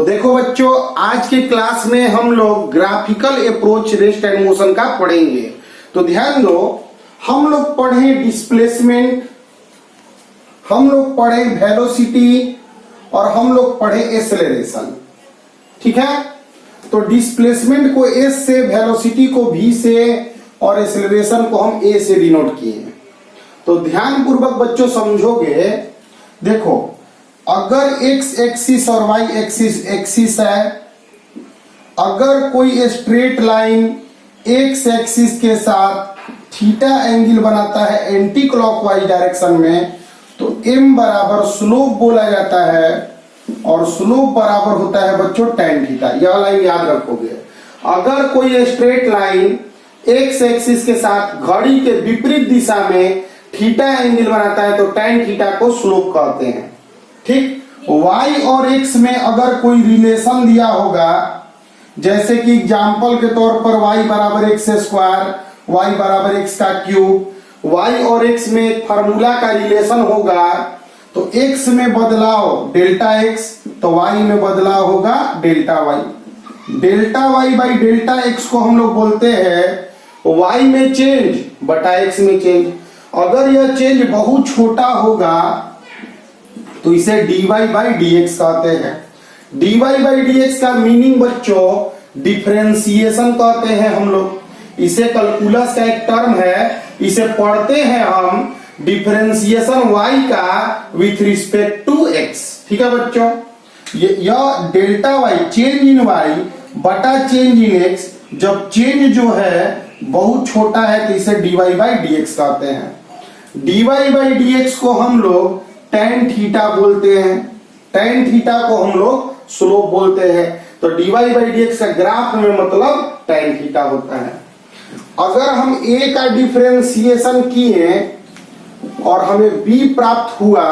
देखो बच्चों, आज के क्लास में हम लोग graphical approach rest and motion का पढ़ेंगे। तो ध्यान दो, हम लोग पढ़े डिस्प्लेसमेंट, हम लोग पढ़े वेलोसिटी और हम लोग पढ़े एक्सेलरेशन। ठीक है, तो डिस्प्लेसमेंट को एस से, वेलोसिटी को वी से और एक्सेलरेशन को हम ए से डिनोट किए हैं। तो ध्यान पूर्वक बच्चों समझोगे। देखो, अगर एक्स एक्सिस और वाई एक्सिस है, अगर कोई स्ट्रेट लाइन एक्स एक्सिस के साथ थीटा एंगल बनाता है एंटी क्लॉकवाइज डायरेक्शन में, तो एम बराबर स्लोप बोला जाता है और स्लोप बराबर होता है बच्चों tan थीटा। यह लाइन याद रखोगे। अगर कोई स्ट्रेट लाइन एक्स एक्सिस के साथ घड़ी के विपरीत दिशा में थीटा एंगल बनाता है तो tan थीटा को स्लोप कहते हैं। ठीक, y और x में अगर कोई रिलेशन दिया होगा, जैसे कि एग्जाम्पल के तौर पर y बराबर एक्स स्क्वायर, y बराबर एक्स का क्यूब, y और x में एक फार्मूला का रिलेशन होगा, तो x में बदलाव डेल्टा x, तो y में बदलाव होगा delta y। Delta y by delta x को हम लोग बोलते हैं y में चेंज बटा x में चेंज। अगर यह चेंज बहुत छोटा होगा तो इसे dy बाई dx कहते हैं। dy बाई dx का मीनिंग बच्चों डिफरेंशिएशन कहते हैं हम लोग। इसे कैलकुलस का एक टर्म है, इसे पढ़ते हैं हम डिफरेंशिएशन y का विथ रिस्पेक्ट टू x। ठीक है बच्चों, यह delta y change in y बटा चेंज इन x, जब चेंज जो है बहुत छोटा है तो इसे dy बाई dx कहते हैं। dy बाई dx को हम लोग tan थीटा बोलते हैं, tan थीटा को हम लोग स्लोप बोलते हैं। तो dy बाई dx का ग्राफ में मतलब tan थीटा होता है। अगर हम a का डिफरेंशिएशन किए और हमें b प्राप्त हुआ,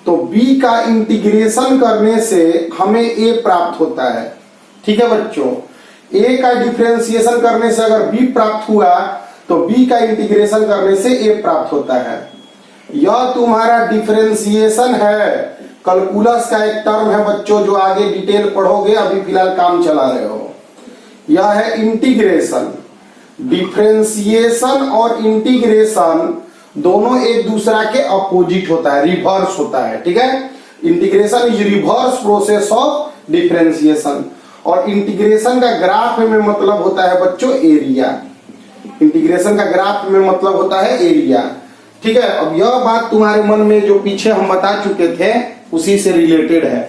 तो b का इंटीग्रेशन करने से हमें a प्राप्त होता है। ठीक है बच्चों, a का डिफरेंशिएशन करने से अगर b प्राप्त हुआ तो b का इंटीग्रेशन करने से a प्राप्त होता है। यह तुम्हारा डिफरेंशिएशन है, कैलकुलस का एक टर्म है बच्चों, जो आगे डिटेल पढ़ोगे, अभी फिलहाल काम चला रहे हो। यह है इंटीग्रेशन। डिफरेंशिएशन और इंटीग्रेशन दोनों एक दूसरा के अपोजिट होता है, रिवर्स होता है। ठीक है, integration is reverse process of differentiation. और इंटीग्रेशन का ग्राफ में मतलब होता है बच्चों एरिया। इंटीग्रेशन का ग्राफ में मतलब होता है एरिया। ठीक है, अब यह बात तुम्हारे मन में जो पीछे हम बता चुके थे उसी से रिलेटेड है।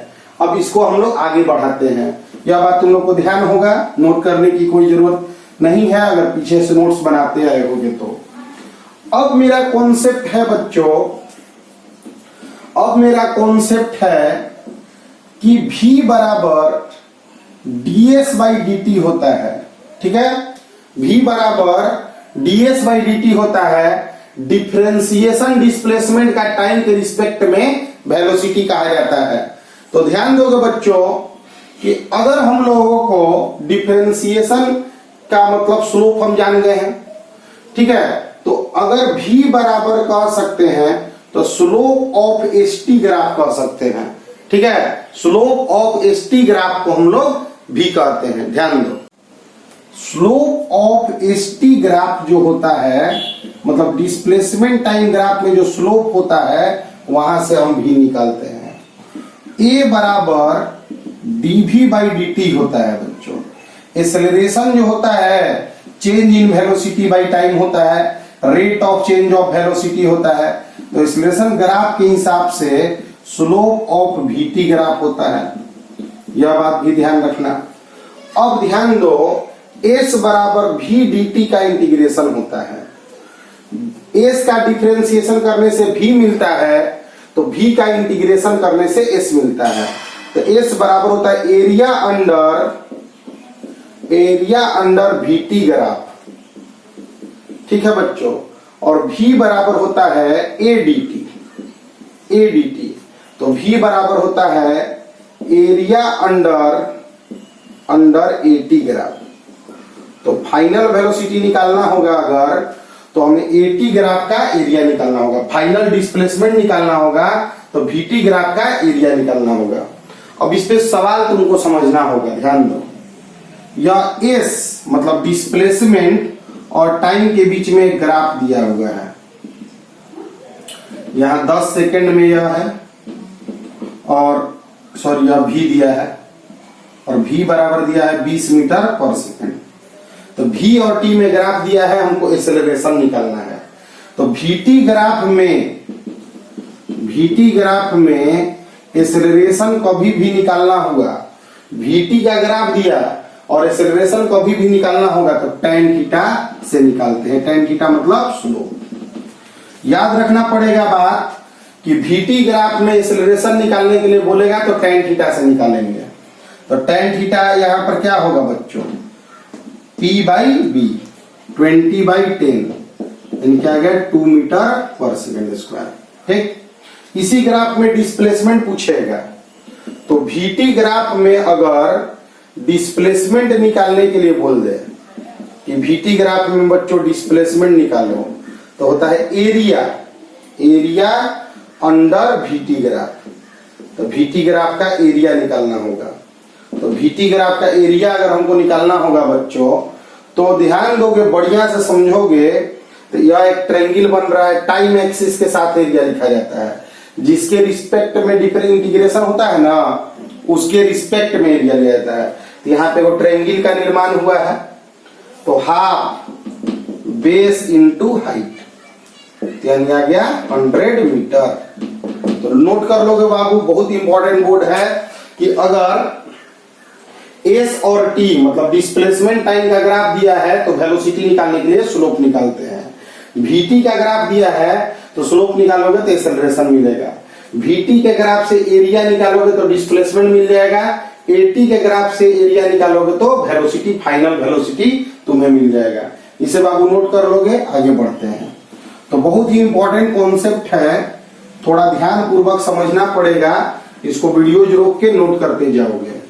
अब इसको हम लोग आगे बढ़ाते हैं। यह बात तुम लोग को ध्यान होगा, नोट करने की कोई जरूरत नहीं है अगर पीछे से नोट्स बनाते आए होगे तो। अब मेरा कॉन्सेप्ट है बच्चों, अब मेरा कॉन्सेप्ट है कि v बराबर ds बाई dt होता है। ठीक है, v बराबर ds बाई dt होता है। डिफरेंशिएशन डिस्प्लेसमेंट का टाइम के रिस्पेक्ट में वेलोसिटी कहा जाता है। तो ध्यान दोगे बच्चों कि अगर हम लोगों को डिफरेंशिएशन का मतलब स्लोप हम जान गए हैं, ठीक है, तो अगर v बराबर कह सकते हैं तो स्लोप ऑफ st ग्राफ कह सकते हैं। ठीक है, स्लोप ऑफ st ग्राफ को हम लोग भी कहते हैं। ध्यान दो, स्लोप ऑफ st ग्राफ जो होता है, मतलब डिस्प्लेसमेंट टाइम ग्राफ में जो स्लोप होता है वहां से हम भी निकालते हैं। a बराबर dv बाई dt होता है बच्चों। एक्सेलरेशन जो होता है change in velocity by time होता है, rate of change of velocity होता है। तो एक्सेलरेशन ग्राफ के हिसाब से स्लोप ऑफ vt ग्राफ होता है। यह बात भी ध्यान रखना। अब ध्यान दो, s बराबर v dt का इंटीग्रेशन होता है। s का डिफरेंशिएशन करने से v मिलता है, तो v का इंटीग्रेशन करने से s मिलता है। तो s बराबर होता है एरिया अंडर vt ग्राफ। ठीक है बच्चों, और v बराबर होता है a dt। तो v बराबर होता है एरिया अंडर at ग्राफ। तो फाइनल वेलोसिटी निकालना होगा अगर, तो हमें at ग्राफ का एरिया निकालना होगा। फाइनल डिस्प्लेसमेंट निकालना होगा तो vt ग्राफ का एरिया निकालना होगा। अब इस पे सवाल तुमको समझना होगा, ध्यान दो। यह एस मतलब डिस्प्लेसमेंट और टाइम के बीच में एक ग्राफ दिया हुआ है। यहां 10 सेकंड में यह है, और सॉरी यह भी दिया है, और v बराबर दिया है 20 मीटर पर सेकंड। तो v और t में ग्राफ दिया है, हमको एक्सेलरेशन निकालना है। तो vt ग्राफ में एक्सेलरेशन कभी भी निकालना होगा। vt का ग्राफ दिया और एक्सेलरेशन कभी भी निकालना होगा तो tan थीटा से निकालते हैं। tan थीटा मतलब स्लोप। याद रखना पड़ेगा बात कि vt ग्राफ में एक्सेलरेशन निकालने के लिए बोलेगा तो tan थीटा से निकालेंगे। तो tan थीटा यहां पर क्या होगा बच्चों, p/b 20/10 यानी क्या आ गया 2 मीटर पर सेकंड स्क्वायर। ठीक, इसी ग्राफ में डिस्प्लेसमेंट पूछेगा। तो vt ग्राफ में अगर डिस्प्लेसमेंट निकालने के लिए बोल दे कि vt ग्राफ में बच्चों डिस्प्लेसमेंट निकालो, तो होता है एरिया अंडर vt ग्राफ। तो vt ग्राफ का एरिया निकालना होगा। तो vt ग्राफ का एरिया अगर हमको निकालना होगा बच्चों, तो ध्यान दोगे, बढ़िया से समझोगे, तो यह एक ट्रायंगल बन रहा है, टाइम एक्सिस के साथ एरिया लिखा जाता है। जिसके रिस्पेक्ट में डिफरेंट इंटीग्रेशन होता है ना, उसके रिस्पेक्ट में एरिया लिया जाता है। तो यहाँ पे वो ट्रायंगल का निर्माण हुआ है, तो हाफ बेस इंटू हाइट यानी आ गया 100 मीटर। तो नोट कर लोगे बाबू, बहुत इंपॉर्टेंट बोर्ड है कि अगर एस और टी मतलब डिस्प्लेसमेंट टाइम का ग्राफ दिया है तो वेलोसिटी निकालने के लिए स्लोप निकालते हैं। vt का ग्राफ दिया है तो स्लोप निकालोगे तो एक्सेलरेशन मिलेगा। vt के ग्राफ से एरिया निकालोगे तो डिस्प्लेसमेंट मिल जाएगा। at के ग्राफ से एरिया निकालोगे तो वेलोसिटी, फाइनल वेलोसिटी तुम्हें मिल जाएगा। इसे बाबू नोट कर लोगे, आगे बढ़ते हैं। तो बहुत ही इंपॉर्टेंट कॉन्सेप्ट है, थोड़ा ध्यान पूर्वक समझना पड़ेगा, इसको वीडियो रोक के नोट करते जाओगे।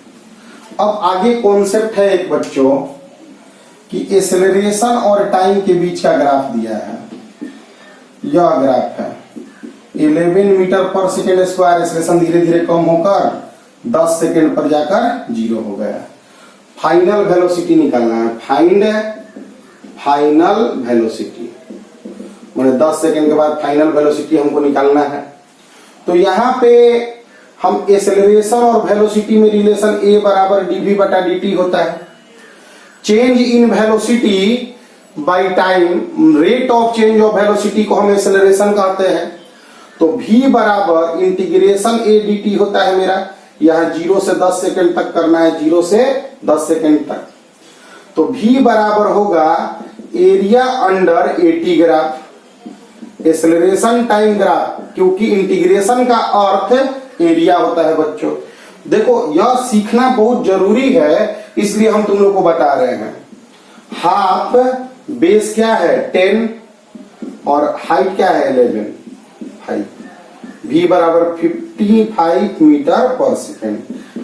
अब आगे कॉन्सेप्ट है एक बच्चों कि एक्सेलरेशन और टाइम के बीच का ग्राफ दिया है। यह ग्राफ है 11 मीटर पर सेकेंड स्क्वायर, एक्सेलरेशन धीरे धीरे कम होकर 10 सेकेंड पर जाकर 0 हो गया। फाइनल वेलोसिटी निकालना है, फाइनल वेलोसिटी मतलब 10 सेकेंड के बाद फाइनल वेलोसिटी हमको निकालना है। तो यहाँ पे हम एक्सेलरेशन और वेलोसिटी में रिलेशन a बराबर dv/dt होता है। Change in velocity by time, rate of change of velocity को हम एक्सेलरेशन कहते हैं। तो v बराबर इंटीग्रेशन a dt होता है मेरा, यहाँ 0 से 10 सेकंड तक करना है, 0 से 10 सेकंड तक। तो v बराबर होगा area under at graph, acceleration time graph, क्योंकि इंटीग्रेशन का अर्थ एरिया होता है बच्चों। देखो यह सीखना बहुत जरूरी है, इसलिए हम तुम लोग को बता रहे हैं। हाफ बेस क्या है 10 और हाइट क्या है 11, हाइट v बराबर 55 मीटर पर सेकेंड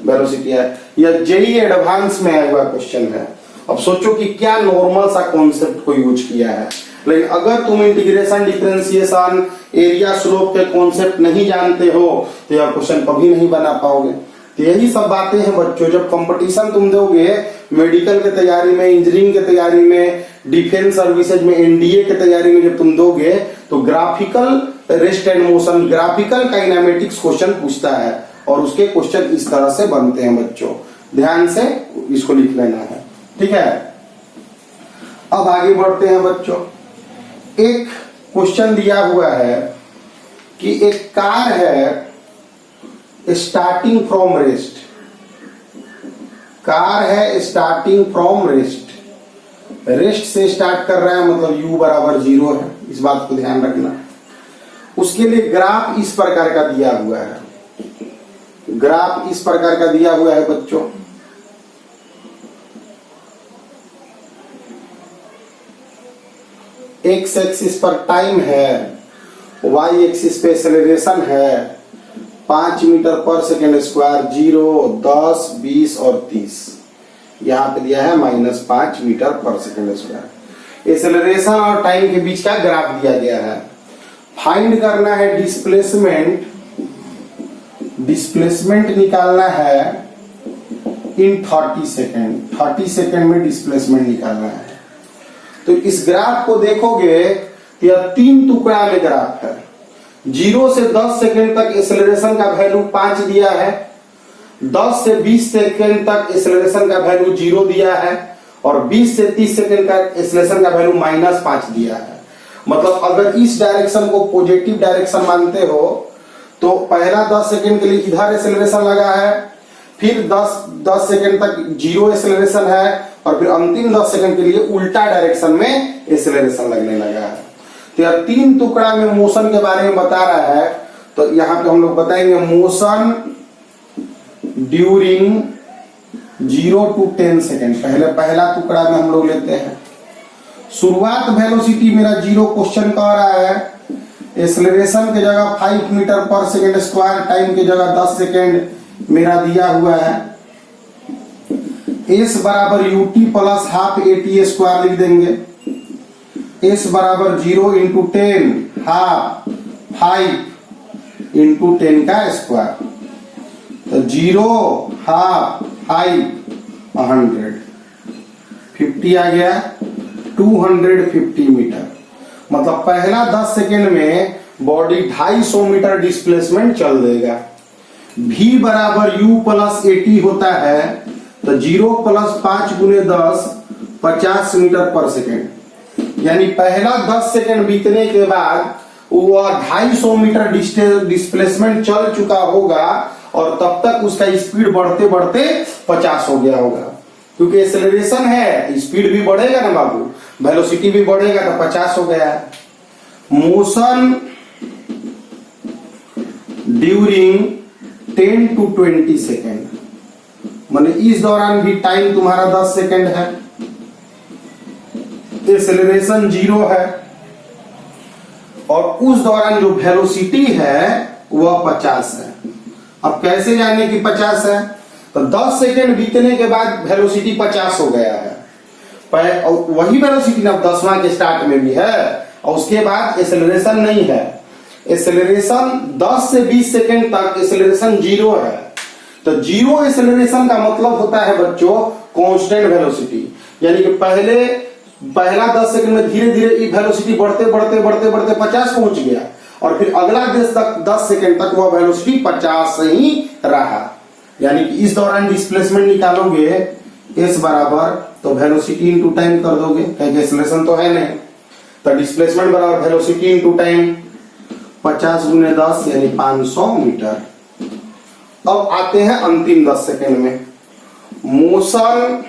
वेलोसिटी है। यह जेई एडवांस में आया हुआ क्वेश्चन है। अब सोचो कि क्या नॉर्मल सा कॉन्सेप्ट को यूज किया है, लेकिन अगर तुम इंटीग्रेशन, डिफरेंशिएशन, एरिया, स्लोप के कॉन्सेप्ट नहीं जानते हो तो यह क्वेश्चन कभी नहीं बना पाओगे। तो यही सब बातें हैं बच्चों, जब कंपटीशन तुम दोगे मेडिकल के तैयारी में, इंजीनियरिंग के तैयारी में, डिफेंस सर्विसेज में, एनडीए के तैयारी में जब तुम दोगे तो graphical rest and motion, graphical kinematics question पूछता है, और उसके क्वेश्चन इस तरह से बनते हैं बच्चों। ध्यान से इसको लिख लेना है, ठीक है। अब आगे बढ़ते हैं बच्चों। एक क्वेश्चन दिया हुआ है कि एक कार है स्टार्टिंग फ्रॉम रेस्ट, कार है स्टार्टिंग फ्रॉम रेस्ट, रेस्ट से स्टार्ट कर रहा है मतलब u बराबर 0 है, इस बात को ध्यान रखना। उसके लिए ग्राफ इस प्रकार का दिया हुआ है, ग्राफ इस प्रकार का दिया हुआ है बच्चों। एक्स एक्सिस पर टाइम है, वाई एक्सिस पे एक्सेलरेशन है, 5 मीटर पर सेकेंड स्क्वायर, 0, 10, 20 और 30। यहाँ पे दिया है -5 मीटर पर सेकेंड स्क्वायर। एक्सेलरेशन और टाइम के बीच का ग्राफ दिया गया है। फाइंड करना है डिस्प्लेसमेंट डिस्प्लेसमेंट निकालना है इन 30 सेकेंड, 30 सेकेंड में डिस्प्लेसमेंट निकालना है। तो इस ग्राफ को देखोगे, यह 3 टुकड़ा में ग्राफ है। 0 से 10 सेकेंड तक एक्सेलरेशन का वैल्यू 5 दिया है, 10 से 20 सेकेंड तक एक्सेलरेशन का वैल्यू 0 दिया है, और 20 से 30 सेकेंड का एक्सेलरेशन का वैल्यू -5 दिया है। मतलब अगर इस डायरेक्शन को पॉजिटिव डायरेक्शन मानते हो तो पहला 10 सेकेंड के लिए इधर एक्सेलरेशन लगा है, फिर 10 सेकेंड तक 0 एक्सेलरेशन है, और फिर अंतिम 10 सेकेंड के लिए उल्टा डायरेक्शन में एक्सेलरेशन लगने लगा है। तो यह 3 टुकड़ा में मोशन के बारे में बता रहा है। तो यहां पे हम लोग बताएंगे मोशन ड्यूरिंग 0 to 10 सेकेंड। पहला टुकड़ा में हम लोग लेते हैं शुरुआत वेलोसिटी मेरा 0 क्वेश्चन कह रहा है, एक्सेलरेशन की जगह 5 मीटर पर सेकेंड स्क्वायर, टाइम की जगह 10 सेकेंड मेरा दिया हुआ है। s बराबर ut plus half at square लिख देंगे। s बराबर 0 इंटू 10 हाफ 5 इंटू 10 का स्क्वायर, तो 0 हाफ 5 100, 50 आ गया 250 मीटर। मतलब पहला 10 सेकेंड में बॉडी 250 मीटर डिस्प्लेसमेंट चल देगा। v बराबर u प्लस at होता है, तो 0 प्लस 5 गुने 10 50 मीटर पर सेकेंड। यानी पहला 10 सेकेंड बीतने के बाद वह 250 मीटर डिस्प्लेसमेंट चल चुका होगा, और तब तक उसका स्पीड बढ़ते बढ़ते 50 हो गया होगा। क्योंकि एक्सेलरेशन है, स्पीड भी बढ़ेगा ना बाबू, वेलोसिटी भी बढ़ेगा, तो 50 हो गया। मोशन ड्यूरिंग 10 to 20 सेकेंड, माने इस दौरान भी टाइम तुम्हारा 10 सेकेंड है, एक्सेलरेशन 0 है, और उस दौरान जो वेलोसिटी है वह 50 है। अब कैसे जाने की 50 है? तो 10 सेकेंड बीतने के बाद वेलोसिटी 50 हो गया है। वही वेलोसिटी ना 10वां के स्टार्ट में भी है, और उसके बाद एक्सेलरेशन नहीं है। एक्सेलरेशन 10 से 20 सेकेंड तक एक्सेलरेशन 0 है। तो 0 एक्सेलरेशन का मतलब होता है बच्चों कांस्टेंट वेलोसिटी, यानी कि पहला 10 सेकेंड में धीरे धीरे वेलोसिटी बढ़ते बढ़ते बढ़ते बढ़ते 50 पहुंच गया, और फिर अगला 10 सेकेंड तक वह वेलोसिटी 50 ही रहा। यानी कि इस दौरान डिस्प्लेसमेंट निकालोगे s बराबर, तो वेलोसिटी इनटू टाइम कर दोगे, क्योंकि एक्सेलरेशन तो है नहीं, तो डिस्प्लेसमेंट बराबर वेलोसिटी इनटू टाइम 50 गुने 10 यानी 500 मीटर। अब आते हैं अंतिम 10 सेकेंड में, मोशन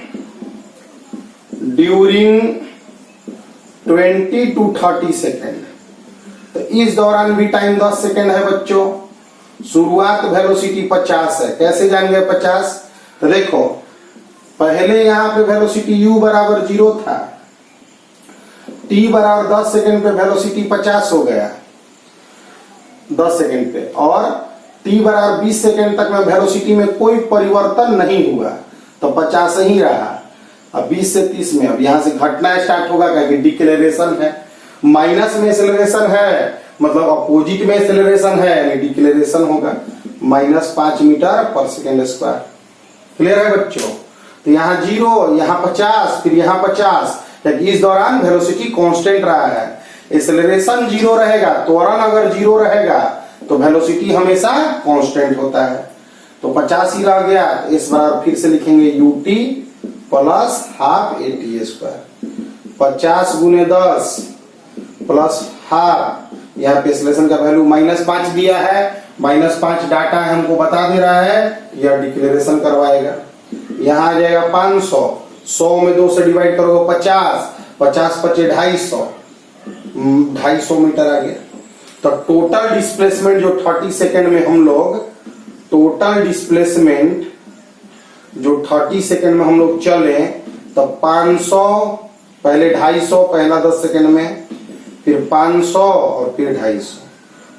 ड्यूरिंग 20 to 30 सेकेंड। तो इस दौरान भी टाइम 10 सेकेंड है बच्चों। शुरुआत वेलोसिटी 50 है, कैसे जान गए 50? तो देखो पहले यहां पे वेलोसिटी u बराबर 0 था, t बराबर 10 सेकेंड पे वेलोसिटी 50 हो गया 10 सेकेंड पे, और t बराबर 20 सेकेंड तक में वेलोसिटी में कोई परिवर्तन नहीं हुआ, तो 50 ही रहा। अब 20 से 30 में अब यहां से घटना स्टार्ट होगा, क्योंकि डिक्लेरेशन है, माइनस में एक्सेलरेशन है, मतलब अपोजिट में एक्सेलरेशन है, यानी डिक्लेरेशन होगा -5 मीटर पर सेकेंड स्क्वायर। क्लियर है बच्चों? तो यहाँ 0, यहाँ 50, फिर यहाँ 50, क्योंकि इस दौरान वेलोसिटी कांस्टेंट रहा है। एक्सेलरेशन 0 रहेगा, त्वरण अगर 0 रहेगा तो वेलोसिटी हमेशा कांस्टेंट होता है, तो 50 ही रह गया। इस बार फिर से लिखेंगे ut plus half at square, 50 गुने 10 प्लस हाफ, यहाँ पे एक्सेलरेशन का वैल्यू -5 दिया है, -5 डाटा है, हमको बता दे रहा है, यह डिक्लेरेशन करवाएगा। यहाँ आ जाएगा 500, 100 में 2 से डिवाइड करोगे 50, 50 × 250, 250 मीटर आ गया। तो टोटल डिस्प्लेसमेंट जो 30 सेकेंड में हम लोग, टोटल डिस्प्लेसमेंट जो 30 सेकेंड में हम लोग चले, तो 500, पहले 250 पहला 10 सेकेंड में, फिर 500 और फिर 250,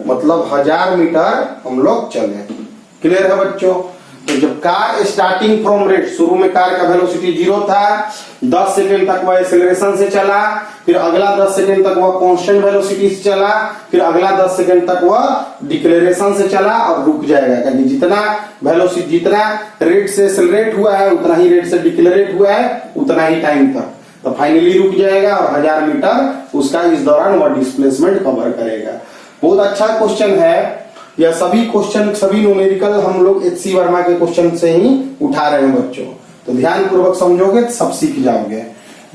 मतलब 1000 मीटर हम लोग चले। क्लियर है बच्चों? तो जब कार स्टार्टिंग फ्रॉम रेट, शुरू में कार का वेलोसिटी 0 था, 10 सेकेंड तक वह एक्सेलरेशन से चला, फिर अगला 10 सेकेंड तक वह कांस्टेंट वेलोसिटी से चला, फिर अगला 10 सेकेंड तक वह डिक्लेरेशन से चला और रुक जाएगा, क्योंकि जितना वेलोसिटी, जितना रेट से एक्सेलरेट हुआ है उतना ही रेट से डिक्लेरेट हुआ है, उतना ही टाइम तक, तो फाइनली रुक जाएगा और 1000 मीटर उसका इस दौरान वह डिस्प्लेसमेंट कवर करेगा। बहुत अच्छा क्वेश्चन है। यह सभी क्वेश्चन, सभी न्यूमेरिकल हम लोग HC वर्मा के क्वेश्चन से ही उठा रहे हैं बच्चों, तो ध्यान पूर्वक समझोगे तो सब सीख जाओगे।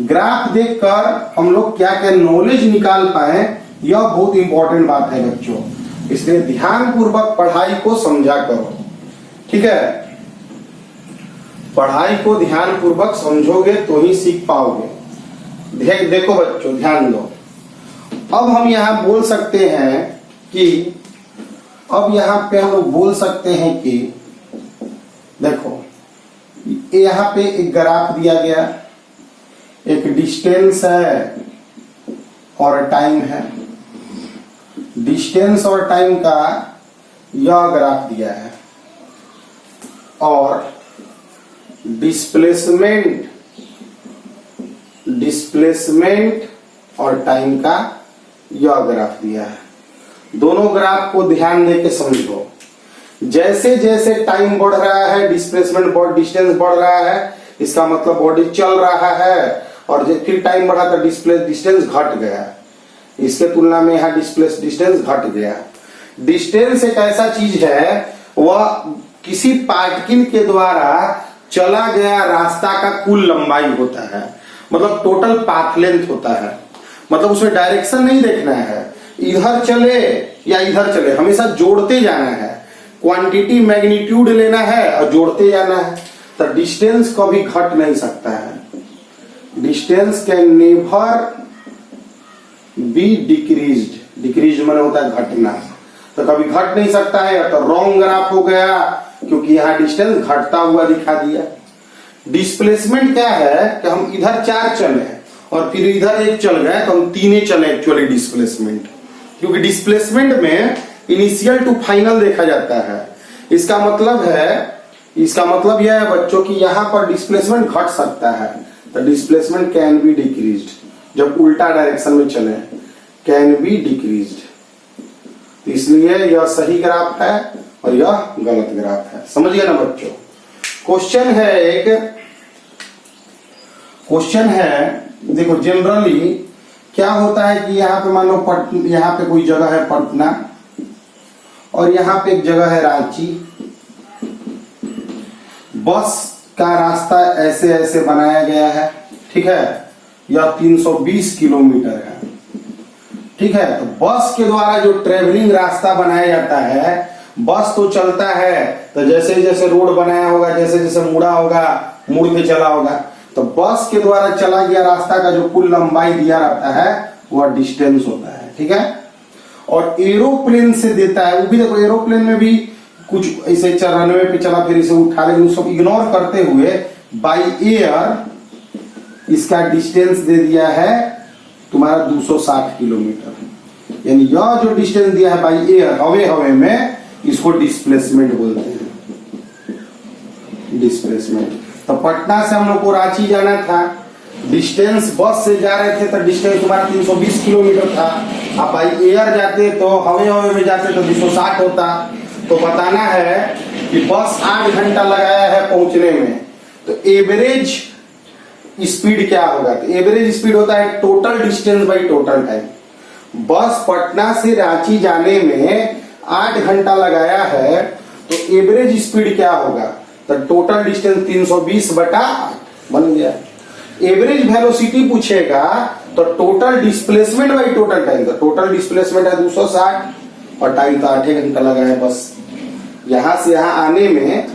ग्राफ देखकर हम लोग क्या क्या नॉलेज निकाल पाए, यह बहुत इंपॉर्टेंट बात है बच्चों, इसलिए ध्यान पूर्वक पढ़ाई को समझा करो, ठीक है। पढ़ाई को ध्यान पूर्वक समझोगे तो ही सीख पाओगे। देखो बच्चों, ध्यान दो। अब हम यहां बोल सकते हैं कि, अब यहां पे हम लोग बोल सकते हैं कि देखो, यहां पे एक ग्राफ दिया गया, एक डिस्टेंस है और टाइम है। डिस्टेंस और टाइम का यह ग्राफ दिया है और डिस्प्लेसमेंट और टाइम का यह ग्राफ दिया है। दोनों ग्राफ को ध्यान देके समझो। जैसे जैसे टाइम बढ़ रहा है, डिस्प्लेसमेंट बढ़, डिस्टेंस बढ़ रहा है, इसका मतलब बॉडी चल रहा है, और फिर टाइम बढ़ा तो डिस्टेंस घट गया। इसके तुलना में यहाँ डिस्टेंस घट गया। डिस्टेंस एक ऐसा चीज है, वह किसी पार्टिकल के द्वारा चला गया रास्ता का कुल लंबाई होता है, मतलब टोटल पाथ लेंथ होता है। मतलब उसमें डायरेक्शन नहीं देखना है, इधर चले या इधर चले, हमेशा जोड़ते जाना है, क्वांटिटी मैग्नीट्यूड लेना है और जोड़ते जाना है। तो डिस्टेंस कभी घट नहीं सकता है। Distance can never be decreased. Decrease माने होता है घटना, तो कभी घट नहीं सकता है। या तो रॉन्ग ग्राफ हो गया, क्योंकि यहाँ डिस्टेंस घटता हुआ दिखा दिया। डिस्प्लेसमेंट क्या है कि हम इधर 4 चले और फिर इधर 1 चल गए, तो हम 3 चले एक्चुअली डिस्प्लेसमेंट, क्योंकि डिस्प्लेसमेंट में इनिशियल टू फाइनल देखा जाता है। इसका मतलब यह है बच्चों कि यहाँ पर डिस्प्लेसमेंट घट सकता है, तो डिस्प्लेसमेंट कैन बी डिक्रीज्ड। जब उल्टा डायरेक्शन में चले, कैन बी डिक्रीज्ड। तो इसलिए यह सही ग्राफ है और यह गलत ग्राफ है। समझ गए ना बच्चों। क्वेश्चन है, देखो जनरली क्या होता है कि यहाँ पे मान लो यहाँ पे कोई जगह है पटना और यहाँ पे एक जगह है रांची। बस का रास्ता ऐसे ऐसे बनाया गया है, ठीक है। यह 320 किलोमीटर है, ठीक है। तो बस के द्वारा जो ट्रेवलिंग रास्ता बनाया जाता है, बस तो चलता है, तो जैसे जैसे रोड बनाया होगा, जैसे जैसे मुड़ा होगा, मुड़ के चला होगा, तो बस के द्वारा चला गया रास्ता का जो कुल लंबाई दिया रहता है वह डिस्टेंस होता है, ठीक है। और एरोप्लेन से देता है, वो भी देखो एरोप्लेन में भी कुछ ऐसे रनवे पे चला, फिर इसे उठा लेंगे, उसको इग्नोर करते हुए बाई एयर इसका डिस्टेंस दे दिया है तुम्हारा 260 किलोमीटर। यानी यह जो डिस्टेंस दिया है बाई एयर, हवे में, इसको डिस्प्लेसमेंट बोलते हैं। डिस्प्लेसमेंट। तो पटना से हम लोग को रांची जाना था, डिस्टेंस बस से जा रहे थे तो डिस्टेंस तुम्हारा 320 किलोमीटर था। आप बाई एयर जाते तो हवे में जाते तो 260 होता। तो बताना है कि बस 8 घंटा लगाया है पहुंचने में, तो एवरेज स्पीड क्या होगा। तो एवरेज स्पीड होता है total distance by total time. बस पटना से रांची जाने में 8 घंटा लगाया है, तो एवरेज स्पीड क्या होगा, तो टोटल डिस्टेंस 320/8 बन गया। एवरेज वेलोसिटी पूछेगा तो total displacement by total time, तो टोटल डिस्प्लेसमेंट है 260 और टाइम तो 8 घंटा लगा है। बस यहां से यहां आने में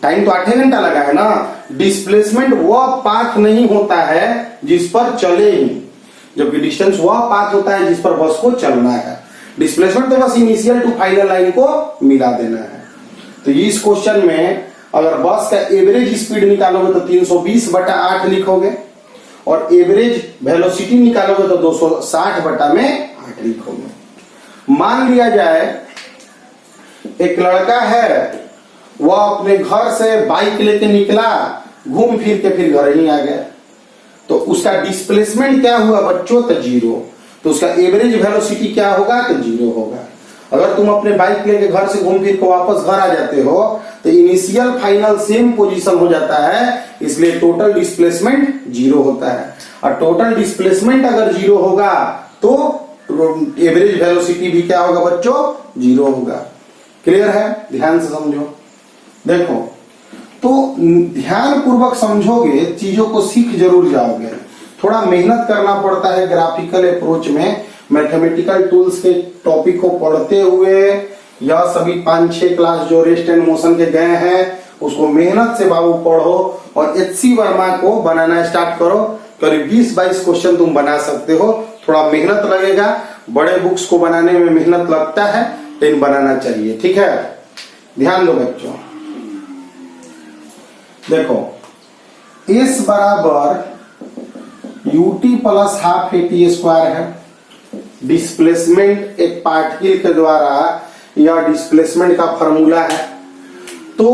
टाइम तो 8 घंटा लगा है ना। डिस्प्लेसमेंट वह पाथ नहीं होता है जिस पर चले ही, जबकि डिस्टेंस वह पाथ होता है जिस पर बस को चलना है। डिस्प्लेसमेंट तो बस इनिशियल टू फाइनल लाइन को मिला देना है। तो इस क्वेश्चन में अगर बस का एवरेज स्पीड निकालोगे तो 320/8 लिखोगे, और एवरेज वेलोसिटी निकालोगे तो 260/8 लिखोगे। मान लिया जाए एक लड़का है वह अपने घर से बाइक लेके निकला, घूम फिर के फिर घर ही आ गया, तो उसका डिस्प्लेसमेंट क्या हुआ बच्चों? तो जीरो। तो उसका एवरेज वेलोसिटी क्या होगा? तो जीरो होगा। अगर तुम अपने बाइक लेके घर से घूम फिर के वापस घर आ जाते हो तो इनिशियल फाइनल सेम पोजीशन हो जाता है, इसलिए टोटल डिस्प्लेसमेंट जीरो होता है। और टोटल डिस्प्लेसमेंट अगर जीरो होगा तो एवरेज वेलोसिटी भी क्या होगा बच्चों? जीरो होगा। क्लियर है? ध्यान से समझो। देखो, तो ध्यान पूर्वक समझोगे चीजों को सीख जरूर जाओगे। थोड़ा मेहनत करना पड़ता है ग्राफिकल अप्रोच में। मैथमेटिकल टूल्स के टॉपिक को पढ़ते हुए या सभी 5-6 क्लास जो रेस्ट एंड मोशन के गए हैं उसको मेहनत से बाबू पढ़ो और HC वर्मा को बनाना स्टार्ट करो। करीब 20-22 क्वेश्चन तुम बना सकते हो। थोड़ा मेहनत लगेगा, बड़े बुक्स को बनाने में मेहनत लगता है, लेकिन बनाना चाहिए। ठीक है, ध्यान दो बच्चों। देखो, S बराबर ut plus half AT square है। डिस्प्लेसमेंट एक पार्टिकल के द्वारा या डिस्प्लेसमेंट का फॉर्मूला है। तो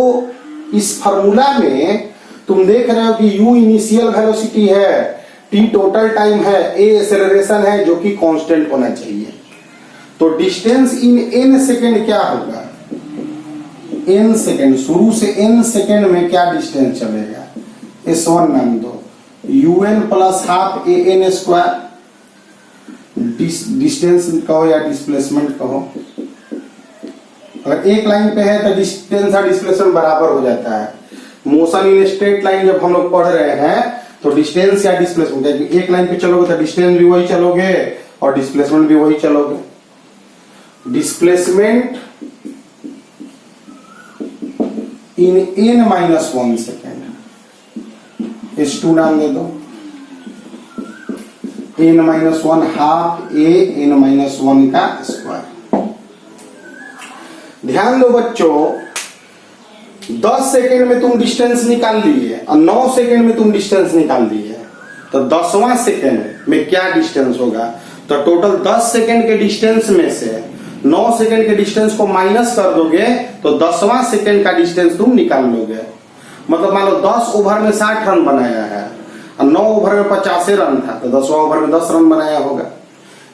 इस फॉर्मूला में तुम देख रहे हो कि u इनिशियल वेलोसिटी है, t टोटल टाइम है, a एक्सेलरेशन है जो कि कांस्टेंट होना चाहिए। तो डिस्टेंस इन n सेकेंड क्या होगा? n सेकेंड, शुरू से n सेकेंड में क्या डिस्टेंस चलेगा? S1 नाम दो, un plus half an square. Distance कहो या डिस्प्लेसमेंट कहो। अगर एक लाइन पे है तो डिस्टेंस और डिस्प्लेसमेंट बराबर हो जाता है। मोशन इन स्ट्रेट लाइन जब हम लोग पढ़ रहे हैं तो डिस्टेंस या डिस्प्लेसमेंट, एक लाइन पे चलोगे तो डिस्टेंस भी वही चलोगे और डिस्प्लेसमेंट भी वही चलोगे। Displacement in n-1 second, S2 नाम दे दो। n-1 हाफ a n-1 का स्क्वायर। ध्यान दो बच्चों, 10 सेकेंड में तुम डिस्टेंस निकाल लिए और 9 सेकेंड में तुम डिस्टेंस निकाल लिए, तो 10वां सेकेंड में क्या डिस्टेंस होगा? तो टोटल 10 सेकेंड के डिस्टेंस में से 9 सेकेंड के डिस्टेंस को माइनस कर दोगे तो 10वां सेकेंड का डिस्टेंस तुम निकाल लोगे। मतलब मान लो 10 ओवर में 60 रन बनाया है और 9 ओवर में 50 रन था, तो 10वां ओवर में 10 रन बनाया होगा।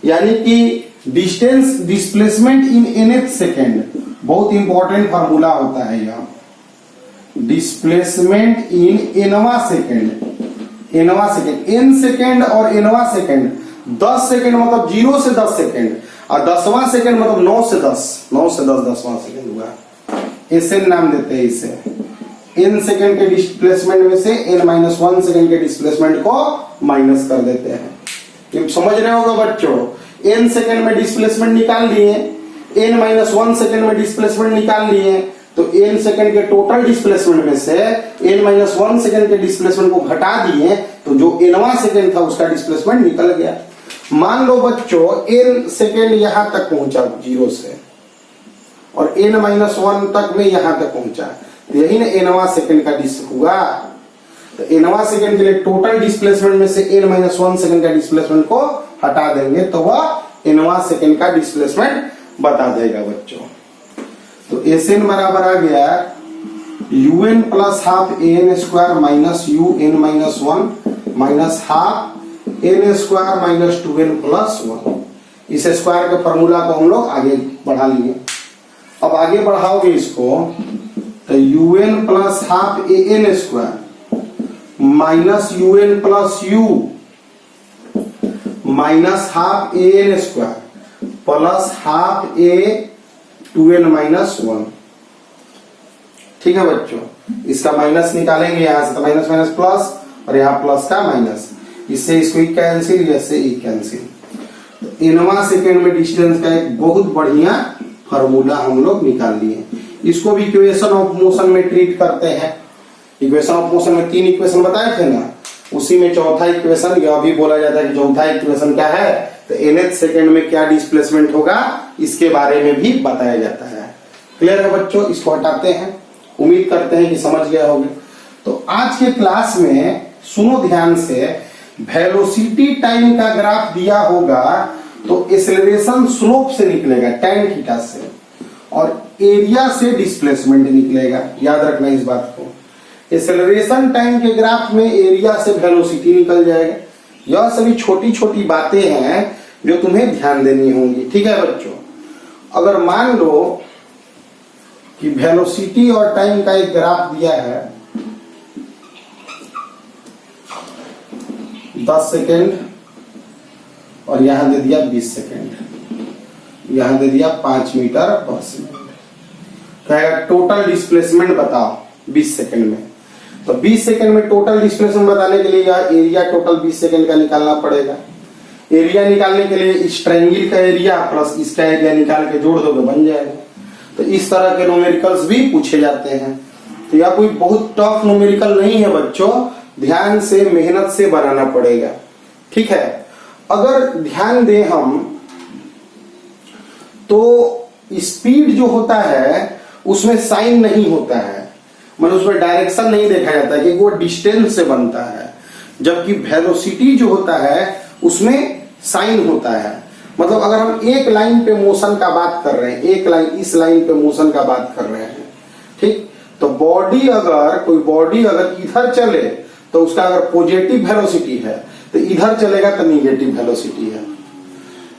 यानी कि distance displacement in nth second, बहुत इंपॉर्टेंट फार्मूला होता है यह। डिस्प्लेसमेंट इन nवां सेकेंड, nवां सेकेंड, n सेकेंड और nवां सेकेंड। 10 सेकेंड मतलब 0 से 10 सेकेंड और 10वां सेकेंड मतलब 9 से 10, 9 से 10 10वां सेकेंड हुआ। Sn नाम देते हैं इसे। n सेकेंड के डिस्प्लेसमेंट में से n-1 सेकेंड के डिस्प्लेसमेंट को माइनस कर देते हैं। ये समझ रहे होगा बच्चों। n सेकेंड में डिस्प्लेसमेंट निकाल लिए, n-1 सेकेंड में डिस्प्लेसमेंट निकाल लिए, तो n सेकेंड के टोटल डिस्प्लेसमेंट में से n-1 सेकेंड के डिस्प्लेसमेंट को घटा दिए तो जो nवां सेकेंड था उसका डिस्प्लेसमेंट निकल गया। मान लो बच्चों n सेकेंड यहां तक पहुंचा 0 से और n-1 तक में यहां तक पहुंचा, यही ना nवां सेकेंड का डिस हुआ। तो nवां सेकेंड के लिए टोटल डिस्प्लेसमेंट में से n-1 सेकेंड का डिस्प्लेसमेंट को हटा देंगे तो वह nवां सेकेंड का डिस्प्लेसमेंट बता देगा बच्चों। तो Sn बराबर आ गया un plus half an square minus un-1 minus half n square minus 2n plus 1। इस स्क्वायर के फॉर्मूला को हम लोग आगे बढ़ा लिए। अब आगे बढ़ाओगे इसको तो un plus half an square minus un plus u minus half an square plus half a 2n minus 1। ठीक है बच्चों, इसका माइनस निकालेंगे यहां से तो माइनस माइनस प्लस और यहाँ प्लस का माइनस, इससे इसको कैंसिल, जैसे ई कैंसिल। तो nवां सेकेंड में डिस्टेंस का एक बहुत बढ़िया फॉर्मूला हम लोग निकाल लिए। इसको भी इक्वेशन ऑफ मोशन में ट्रीट करते हैं। इक्वेशन ऑफ मोशन में 3 इक्वेशन बताए थे ना, उसी में चौथा इक्वेशन यह भी बोला जाता है कि चौथा इक्वेशन क्या है, तो nth सेकेंड में क्या डिस्प्लेसमेंट होगा इसके बारे में भी बताया जाता है। क्लियर है बच्चों? इसको हटाते हैं, उम्मीद करते हैं कि समझ गए होंगे। तो आज के क्लास में सुनो ध्यान से, वेलोसिटी टाइम का ग्राफ दिया होगा तो एक्सेलरेशन स्लोप से निकलेगा, tan थीटा से। और एरिया से डिस्प्लेसमेंट निकलेगा, याद रखना इस बात को। एक्सेलरेशन टाइम के ग्राफ में एरिया से वेलोसिटी निकल जाएगा। यह सभी छोटी छोटी बातें हैं जो तुम्हें ध्यान देनी होंगी, ठीक है बच्चों। अगर मान लो कि वेलोसिटी और टाइम का एक ग्राफ दिया है 10 सेकेंड और यहां दे दिया 20 सेकेंड, यहां दे दिया 5 मीटर पर सेकेंड, कहेगा टोटल डिस्प्लेसमेंट बताओ 20 सेकेंड में। तो 20 सेकेंड में टोटल डिस्प्लेसमेंट बताने के लिए यह एरिया टोटल 20 सेकेंड का निकालना पड़ेगा। एरिया निकालने के लिए इस ट्रायंगल का एरिया प्लस इसका एरिया निकाल के जोड़ दोगे बन जाएगा। तो इस तरह के न्यूमेरिकल्स भी पूछे जाते हैं। तो यह कोई बहुत टफ न्यूमेरिकल नहीं है बच्चों, ध्यान से मेहनत से बनाना पड़ेगा, ठीक है। अगर ध्यान दें हम तो स्पीड जो होता है उसमें साइन नहीं होता है, मतलब उसमें डायरेक्शन नहीं देखा जाता है कि वो डिस्टेंस से बनता है, जबकि वेलोसिटी जो होता है उसमें साइन होता है। मतलब अगर हम एक लाइन पे मोशन का बात कर रहे हैं, एक लाइन इस लाइन पे मोशन का बात कर रहे हैं, ठीक, तो कोई बॉडी अगर इधर चले तो उसका अगर पॉजिटिव वेलोसिटी है तो इधर चलेगा तो निगेटिव वेलोसिटी है।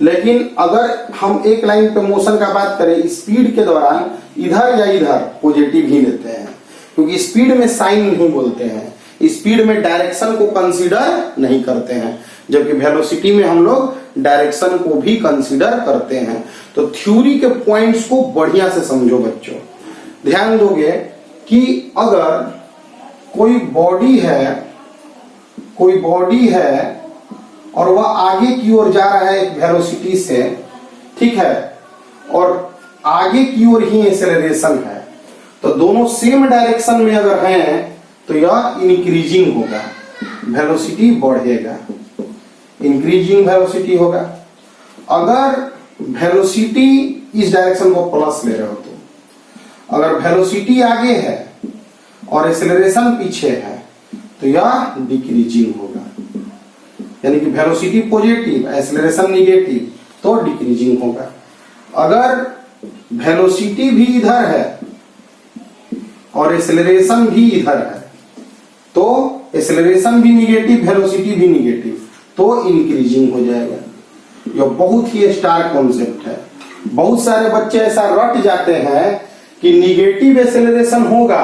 लेकिन अगर हम एक लाइन पे मोशन का बात करें स्पीड के दौरान इधर या इधर पॉजिटिव ही लेते हैं, क्योंकि स्पीड में साइन नहीं बोलते हैं, स्पीड में डायरेक्शन को कंसीडर नहीं करते हैं, जबकि वेलोसिटी में हम लोग डायरेक्शन को भी कंसीडर करते हैं। तो थ्योरी के पॉइंट्स को बढ़िया से समझो बच्चों। ध्यान दोगे कि अगर कोई बॉडी है और वह आगे की ओर जा रहा है एक वेलोसिटी से, ठीक है, और आगे की ओर ही एक्सेलरेशन है, तो दोनों सेम डायरेक्शन में अगर हैं तो यह इंक्रीजिंग होगा, वेलोसिटी बढ़ेगा, इंक्रीजिंग वेलोसिटी होगा। अगर वेलोसिटी इस डायरेक्शन को प्लस ले रहे हो तो, अगर वेलोसिटी आगे है और एक्सेलरेशन पीछे है तो यह डिक्रीजिंग होगा, यानी कि वेलोसिटी पॉजिटिव एक्सेलरेशन निगेटिव तो डिक्रीजिंग होगा। अगर वेलोसिटी भी इधर है और एक्सेलरेशन भी इधर है तो एक्सेलरेशन भी निगेटिव वेलोसिटी भी निगेटिव तो इंक्रीजिंग हो जाएगा। यह बहुत ही स्टार कॉन्सेप्ट है। बहुत सारे बच्चे ऐसा रट जाते हैं कि निगेटिव एक्सेलरेशन होगा,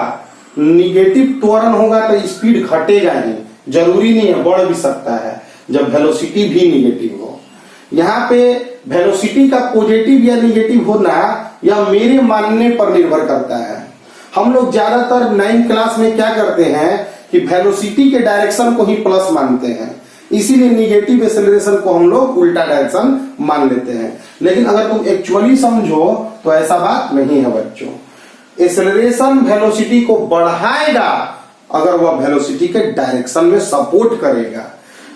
निगेटिव त्वरण होगा तो स्पीड घटेगा ही, जरूरी नहीं है, बढ़ भी सकता है जब वेलोसिटी भी निगेटिव हो। यहाँ पे वेलोसिटी का पॉजिटिव या निगेटिव होना यह मेरे मानने पर निर्भर करता है। हम लोग ज्यादातर 9th क्लास में क्या करते हैं कि वेलोसिटी के डायरेक्शन को ही प्लस मानते हैं, इसीलिए निगेटिव एक्सेलरेशन को हम लोग उल्टा डायरेक्शन मान लेते हैं। लेकिन अगर तुम एक्चुअली समझो तो ऐसा बात नहीं है बच्चों। एक्सेलरेशन वेलोसिटी को बढ़ाएगा अगर वह वेलोसिटी के डायरेक्शन में सपोर्ट करेगा,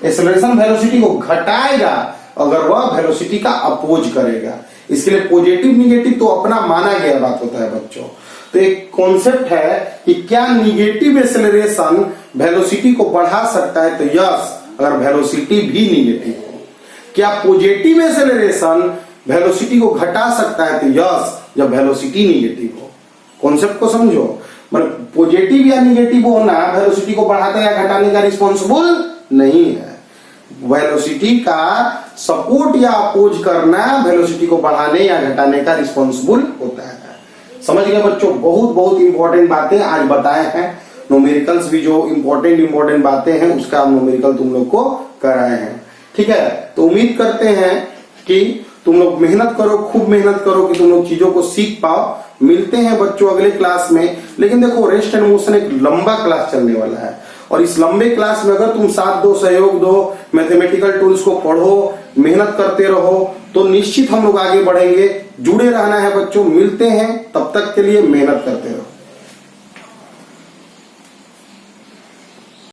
एक्सेलरेशन वेलोसिटी को घटाएगा अगर वह वेलोसिटी का अपोज करेगा। इसके लिए पॉजिटिव निगेटिव तो अपना माना गया बात होता है बच्चों। तो एक कॉन्सेप्ट है कि क्या निगेटिव एक्सेलरेशन वेलोसिटी को बढ़ा सकता है, तो यस, अगर वेलोसिटी भी निगेटिव हो। क्या पॉजिटिव एक्सेलरेशन वेलोसिटी को घटा सकता है, तो यस, जब वेलोसिटी निगेटिव हो। कॉन्सेप्ट को समझो, मतलब पॉजिटिव या निगेटिव होना वेलोसिटी को बढ़ाने या घटाने का रिस्पॉन्सिबल नहीं है। वेलोसिटी का सपोर्ट या अपोज करना वेलोसिटी को बढ़ाने या घटाने का रिस्पॉन्सिबल होता है। समझ गए बच्चों, बहुत बहुत इंपॉर्टेंट बातें आज बताए हैं। न्यूमेरिकल्स भी जो इंपॉर्टेंट बातें हैं उसका न्यूमेरिकल तुम लोग को कराए हैं, ठीक है। तो उम्मीद करते हैं कि तुम लोग मेहनत करो, खूब मेहनत करो कि तुम लोग चीजों को सीख पाओ। मिलते हैं बच्चों अगले क्लास में। लेकिन देखो, रेस्ट एंड मोशन एक लंबा क्लास चलने वाला है और इस लंबे क्लास में अगर तुम साथ दो, सहयोग दो, मैथमेटिकल टूल्स को पढ़ो, मेहनत करते रहो तो निश्चित हम लोग आगे बढ़ेंगे। जुड़े रहना है बच्चों, मिलते हैं, तब तक के लिए मेहनत करते रहो।